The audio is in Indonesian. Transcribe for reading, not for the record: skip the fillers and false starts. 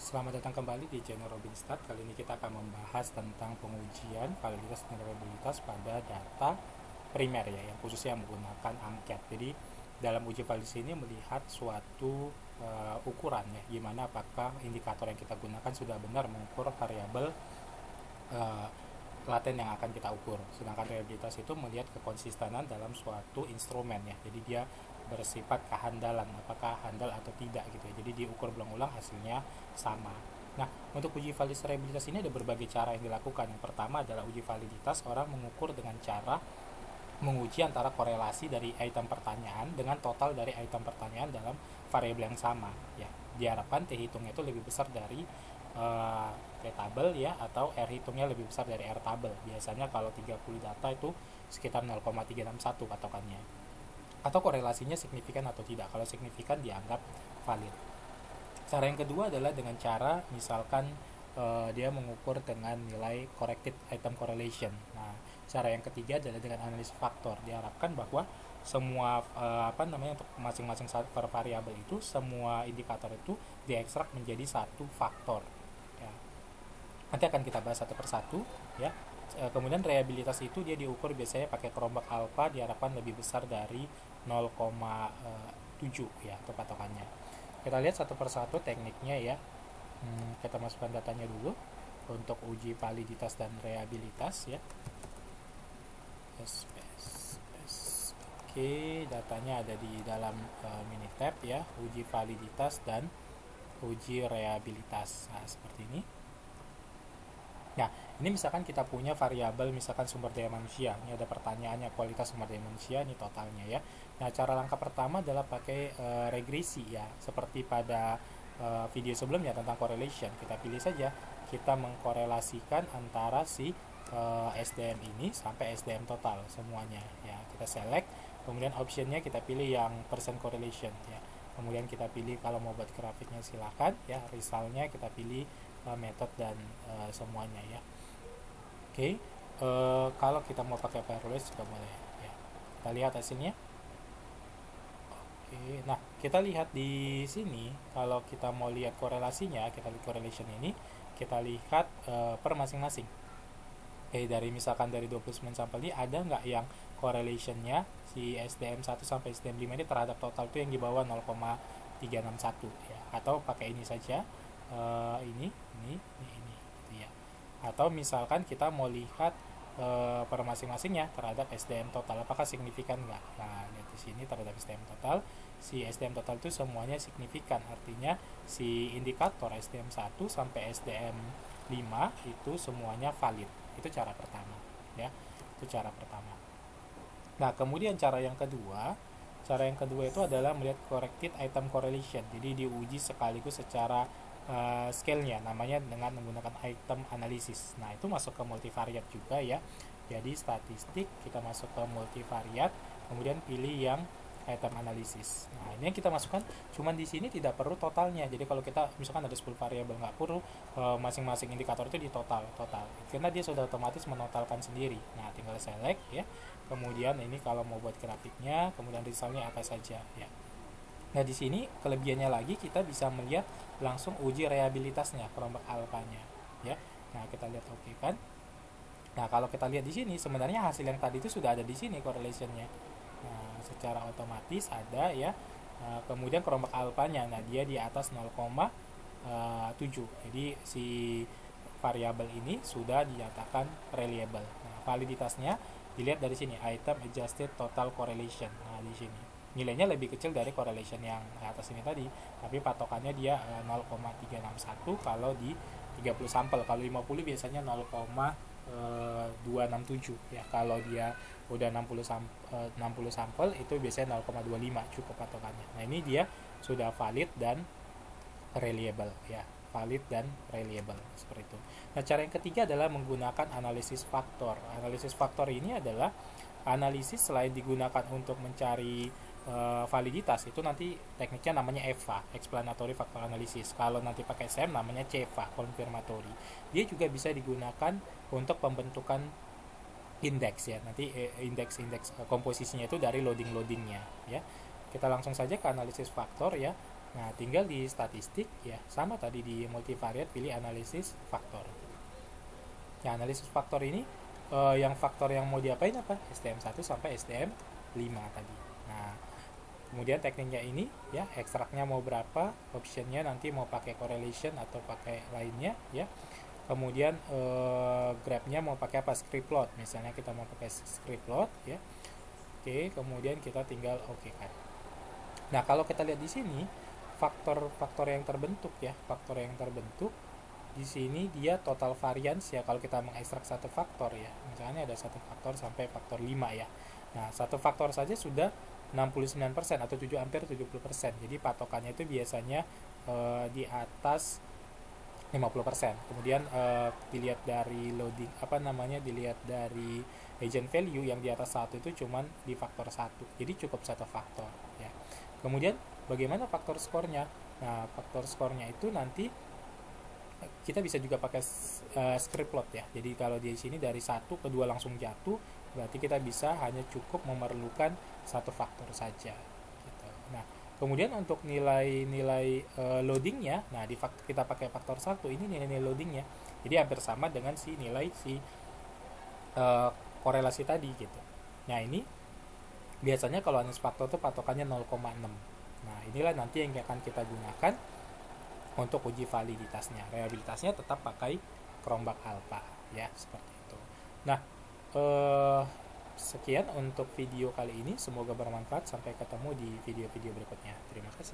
Selamat datang kembali di channel Robinstat. Kali ini kita akan membahas tentang pengujian validitas dan reliabilitas pada data primer ya, yang khususnya menggunakan angket. Jadi dalam uji validasi ini melihat suatu ukuran ya, gimana apakah indikator yang kita gunakan sudah benar mengukur variabel uh, laten yang akan kita ukur. Sedangkan reliabilitas itu melihat kekonsistenan dalam suatu instrumen ya. Jadi dia bersifat kehandalan, apakah handal atau tidak gitu ya. Jadi diukur berulang-ulang hasilnya sama. Nah, untuk uji validitas reliabilitas ini ada berbagai cara yang dilakukan. Yang pertama adalah uji validitas, orang mengukur dengan cara menguji antara korelasi dari item pertanyaan dengan total dari item pertanyaan dalam variabel yang sama ya. Diharapkan T hitungnya itu lebih besar dari T tabel ya, atau R hitungnya lebih besar dari R tabel. Biasanya kalau 30 data itu sekitar 0,361 patokannya. Atau korelasinya signifikan atau tidak. Kalau signifikan dianggap valid. Cara yang kedua adalah dengan cara misalkan dia mengukur dengan nilai corrected item correlation. Nah, cara yang ketiga adalah dengan analisis faktor. Diharapkan bahwa semua untuk masing-masing variabel itu, semua indikator itu diekstrak menjadi satu faktor. Ya. Nanti akan kita bahas satu persatu ya. Kemudian reliabilitas itu dia diukur biasanya pakai kerombak alfa, diharapkan lebih besar dari 0,7 ya untuk patokannya. Kita lihat satu persatu tekniknya ya. Kita masukkan datanya dulu untuk uji validitas dan reliabilitas ya. Oke, datanya ada di dalam Minitab ya, uji validitas dan uji reliabilitas. Nah, seperti ini. Nah, ini misalkan kita punya variabel misalkan sumber daya manusia. Ini ada pertanyaannya, kualitas sumber daya manusia, ini totalnya ya. Nah, cara langkah pertama adalah pakai regresi ya. Seperti pada video sebelumnya tentang correlation. Kita pilih saja, kita mengkorelasikan antara si SDM ini sampai SDM total semuanya ya. Kita select, kemudian optionnya kita pilih yang percent correlation ya. Kemudian kita pilih kalau mau buat grafiknya silakan ya, resultnya kita pilih metode dan semuanya ya. Oke, kalau kita mau pakai Fireworks juga boleh ya. Kita lihat hasilnya. Oke, nah kita lihat di sini kalau kita mau lihat korelasinya, kita lihat correlation ini, kita lihat per masing-masing. Oke, dari misalkan dari 29 sampel ini ada nggak yang correlationnya si SDM 1 sampai SDM 5 ini terhadap total itu yang di bawah 0,361 ya. Atau pakai ini saja, ini gitu ya. Atau misalkan kita mau lihat per masing-masingnya terhadap SDM total, apakah signifikan nggak. Nah, lihat di sini terhadap SDM total, si SDM total itu semuanya signifikan, artinya si indikator SDM 1 sampai SDM 5 itu semuanya valid. Itu cara pertama ya. Itu cara pertama. Nah, kemudian cara yang kedua itu adalah melihat corrected item correlation. Jadi diuji sekaligus secara scale-nya, namanya dengan menggunakan item analysis. Nah, itu masuk ke multivariate juga ya. Jadi statistik, kita masuk ke multivariate, kemudian pilih yang item analysis. Nah, ini yang kita masukkan, cuman di sini tidak perlu totalnya. Jadi kalau kita misalkan ada 10 variabel, nggak perlu masing-masing indikator itu di total, karena dia sudah otomatis menotalkan sendiri. Nah, tinggal select ya. Kemudian ini kalau mau buat grafiknya, kemudian resultnya apa saja ya. Nah, di sini kelebihannya lagi kita bisa melihat langsung uji reliabilitasnya, kerombak alfanya ya. Nah, kita lihat oke kan. Nah, kalau kita lihat di sini sebenarnya hasil yang tadi itu sudah ada di sini correlationnya. Nah, secara otomatis ada ya. Kemudian kerombak alfanya, nah dia di atas 0,7. Jadi si variabel ini sudah dinyatakan reliable. Nah, validitasnya dilihat dari sini, item adjusted total correlation. Nah, di sini nilainya lebih kecil dari correlation yang atas ini tadi, tapi patokannya dia 0,361 kalau di 30 sampel. Kalau 50 biasanya 0,267 ya. Kalau dia udah 60 sampel itu biasanya 0,25 cukup patokannya. Nah, ini dia sudah valid dan reliable ya. Valid dan reliable seperti itu. Nah, cara yang ketiga adalah menggunakan analisis faktor. Analisis faktor ini adalah analisis selain digunakan untuk mencari validitas, itu nanti tekniknya namanya EVA, explanatory factor analysis. Kalau nanti pakai SEM namanya CEVA, confirmatory. Dia juga bisa digunakan untuk pembentukan indeks ya. Nanti indeks komposisinya itu dari loadingnya ya. Kita langsung saja ke analisis faktor ya. Nah, tinggal di statistik ya, sama tadi di multivariate pilih analisis faktor. Nah, analisis faktor ini yang faktor yang mau diapain apa? STM1 sampai STM5 tadi. Nah, kemudian tekniknya ini ya, ekstraknya mau berapa, optionnya nanti mau pakai correlation atau pakai lainnya ya. Kemudian graph-nya mau pakai apa? Script plot. Misalnya kita mau pakai script plot ya. Oke, kemudian kita tinggal oke kan. Nah, kalau kita lihat di sini faktor-faktor yang terbentuk ya, faktor yang terbentuk di sini dia total variance ya, kalau kita mengekstrak satu faktor ya, misalnya ada satu faktor sampai faktor 5 ya. Nah, satu faktor saja sudah 69% atau 7 hampir 70%. Jadi patokannya itu biasanya di atas 50%. Kemudian dilihat dari loading apa namanya, dilihat dari agent value yang di atas satu itu cuman di faktor 1. Jadi cukup satu faktor ya. Kemudian bagaimana faktor skornya? Nah, faktor skornya itu nanti kita bisa juga pakai script plot ya. Jadi kalau di sini dari 1 ke 2 langsung jatuh, berarti kita bisa hanya cukup memerlukan satu faktor saja gitu. Nah, kemudian untuk nilai-nilai loadingnya, nah kita pakai faktor 1, ini nilai-nilai loadingnya. Jadi hampir sama dengan nilai korelasi tadi gitu. Nah, ini biasanya kalau analisis faktor itu patokannya 0,6. Nah, inilah nanti yang akan kita gunakan untuk uji validitasnya. Reliabilitasnya tetap pakai Cronbach alpha ya, seperti itu. Nah, sekian untuk video kali ini, semoga bermanfaat. Sampai ketemu di video-video berikutnya. Terima kasih.